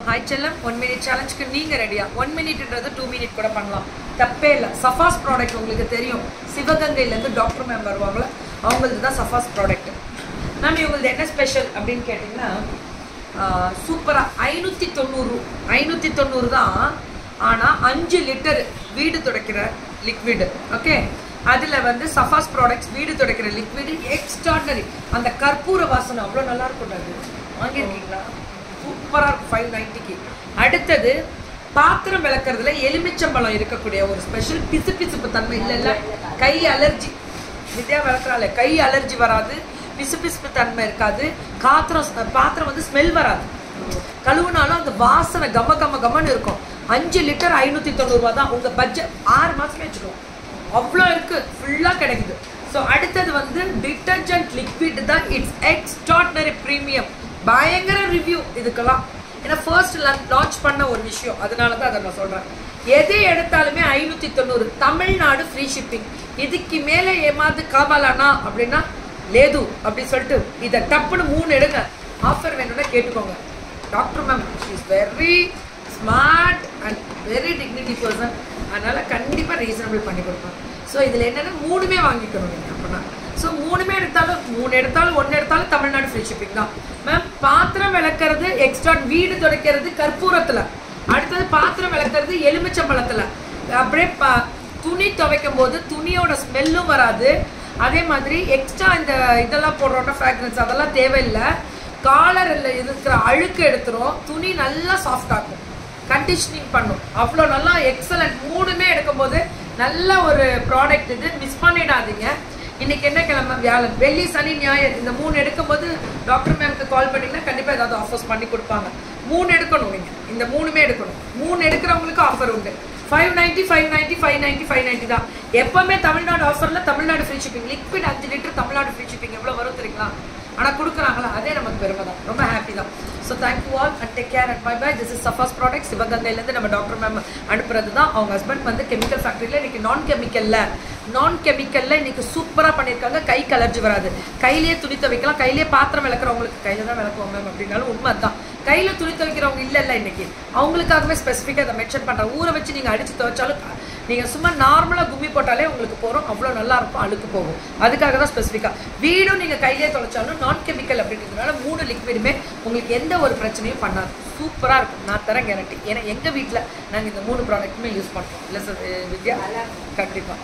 Hi Chellam, 1 minute challenge க்கு நீங்க ரெடியா? 1 minuteன்றது 2 minute கூட பண்ணலாம். தப்பே இல்ல. சஃபாஸ் ப்ராடக்ட் உங்களுக்கு தெரியும். சிவகங்கையில இருந்து டாக்டர் மேம் வருவாங்களா? அவங்களுக்கு தான் சஃபாஸ் ப்ராடக்ட். மேம் இவங்களுக்கு என்ன ஸ்பெஷல் அப்படினு கேட்டிங்கனா சூப்பரா 590 தான். ஆனா 5 லிட்டர் வீடு துடைக்கிற லிக்விட். ஓகே? அதுல வந்து சஃபாஸ் ப்ராடக்ட்ஸ் வீடு துடைக்கிற லிக்விட் எக்ஸ்ட்ராடனரி. அந்த கற்பூர வாசனை அவ்வளவு நல்லா இருக்கும். அது வாங்கிருக்கீங்களா? சூப்பரா இருக்கும் 590க்கு. அடுத்தது பாத்திரம் விளக்குறதுல எலுமிச்சம்பழம் இருக்கக்கூடிய ஒரு ஸ்பெஷல் பிசுபிசுப்பு தன்மை இல்ல கை அலர்ஜி. வித்யா விளக்குறால கை அலர்ஜி வராது, பிசுபிசுப்பு தன்மை இருக்காது, பாத்திரம் வந்து ஸ்மெல் வராது. கழுவுனாலும் அந்த வாசனை கமன்னு இருக்கும். 5 லிட்டர் 590 ரூபாய் தான். உங்க பட்ஜெட் 6 மாசமே வச்சுக்கோ. அவ்வளோ இருக்கு, ஃபுல்லா கிடைக்குது. ஸோ அடுத்தது வந்து டிட்டர்ஜென்ட் லிக்விட் தான். It's extraordinary premium. பயங்கர ரிவ்யூ இதுக்கெல்லாம். ஏன்னா ஃபர்ஸ்ட் லான்ச் பண்ண ஒரு விஷயம், அதனால தான் அதை நான் சொல்றேன். எது எடுத்தாலுமே 590. Tamil Nadu free shipping. இதுக்கு மேலே ஏமாந்து காவாலானா அப்படின்னா லேது அப்படி சொல்லிட்டு இதை டப்புன்னு 3 எடுங்க. ஆஃபர் வேணும்னா கேட்டுக்கோங்க. Doctor ma'am is very smart and very dignity person. அதனால கண்டிப்பாக ரீசனபிள் பண்ணி கொடுப்பாங்க. ஸோ இதில் என்னென்னா 3மே வாங்கிக்கணும் நீங்கள் அப்படின்னா. ஸோ 3மே எடுத்தாலும் 1 எடுத்தாலும் தமிழ்நாடு ஃப்ரீ ஷிப்பிங் தான். மேம் பாத்திரம் விளக்குறது எக்ஸ்ட்ரா, வீடு துடைக்கிறது கற்பூரத்தில், அடுத்தது பாத்திரம் விளக்குறது எலுமிச்சம்பழத்தில். அப்படியே துணி துவைக்கும் போது துணியோட ஸ்மெல்லும் வராது. அதே மாதிரி எக்ஸ்ட்ரா இந்த இதெல்லாம் போடுறோம்னா ஃப்ராக்ரன்ஸ் அதெல்லாம் தேவையில்லை. காலரில் இருக்கிற அழுக்கு எடுத்துரும், துணி நல்லா சாஃப்ட் ஆகும், கண்டிஷனிங் பண்ணும். அவ்வளோ நல்லா எக்ஸலண்ட். 3மே எடுக்கும்போது நல்ல ஒரு ப்ராடக்ட். இது மிஸ் பண்ணிடாதீங்க. இன்னைக்கு என்ன கிழமை? வியாழன், வெள்ளி, சனி, ஞாயிறு. இந்த 3 எடுக்கும்போது டாக்டர் மேம்க்கு கால் பண்ணிங்கன்னா கண்டிப்பாக ஏதாவது ஆஃபர்ஸ் பண்ணி கொடுப்பாங்க. 3 எடுக்கணும் நீங்கள். இந்த 3மே எடுக்கணும். 3 எடுக்கிறவங்களுக்கு ஆஃபர் உண்டு. 590, 590, 590, 590 தான். எப்பவுமே தமிழ்நாடு ஆஃபரில் Tamil Nadu free shipping. Liquid 5 litre Tamil Nadu free shipping எவ்வளோ வரும் தெரியுங்களா? ஆனால் கொடுக்குறாங்களா? அதே நமக்கு பெருமை தான். ரொம்ப ஹாப்பி தான். So thank you all and take care and bye bye. This is சஃபாஸ் ப்ராடக்ட். சிவகங்கையிலேருந்து நம்ம டாக்டர் மேம் அனுப்புறது தான். அவங்க ஹஸ்பண்ட் வந்து கெமிக்கல் ஃபேக்ட்ரியில் இன்னைக்கு நான் கெமிக்கலில் இன்னைக்கு சூப்பராக பண்ணியிருக்காங்க. கைக்கு அலர்ஜி வராது. கையிலேயே துணி துவைக்கலாம். கையிலேயே பாத்திரம் விளக்குறவங்களுக்கு கையில் தான் விளக்குவோம் மேம் அப்படின்னாலும் உண்மை தான். கையில் துணி துவைக்கிறவங்க இல்லை இன்னைக்கு அவங்களுக்காகவே ஸ்பெசிஃபிக்காக அதை மென்ஷன் பண்ணுறேன். ஊரை வச்சு நீங்கள் அடித்து துவைச்சாலும் நீங்கள் சும்மா நார்மலாக கும்மி போட்டாலே உங்களுக்கு போகிறோம். அவ்வளோ நல்லா இருக்கும், அழுக்கு போகும். அதுக்காக தான் ஸ்பெசிஃபிக்காக. வீடும் நீங்கள் கையிலே துவைச்சாலும் நான் கெமிக்கல் அப்படின்றதுனால 3 லிக்விடுமே உங்களுக்கு எந்த ஒரு பிரச்சனையும் பண்ணாது. சூப்பராக இருக்கும். நான் தரேன் கேரண்டி. ஏன்னா எங்கள் வீட்டில் நாங்கள் இந்த 3 ப்ராடக்ட்டுமே யூஸ் பண்ணுறோம். இல்லை சார் வித்யா? கண்டிப்பாக.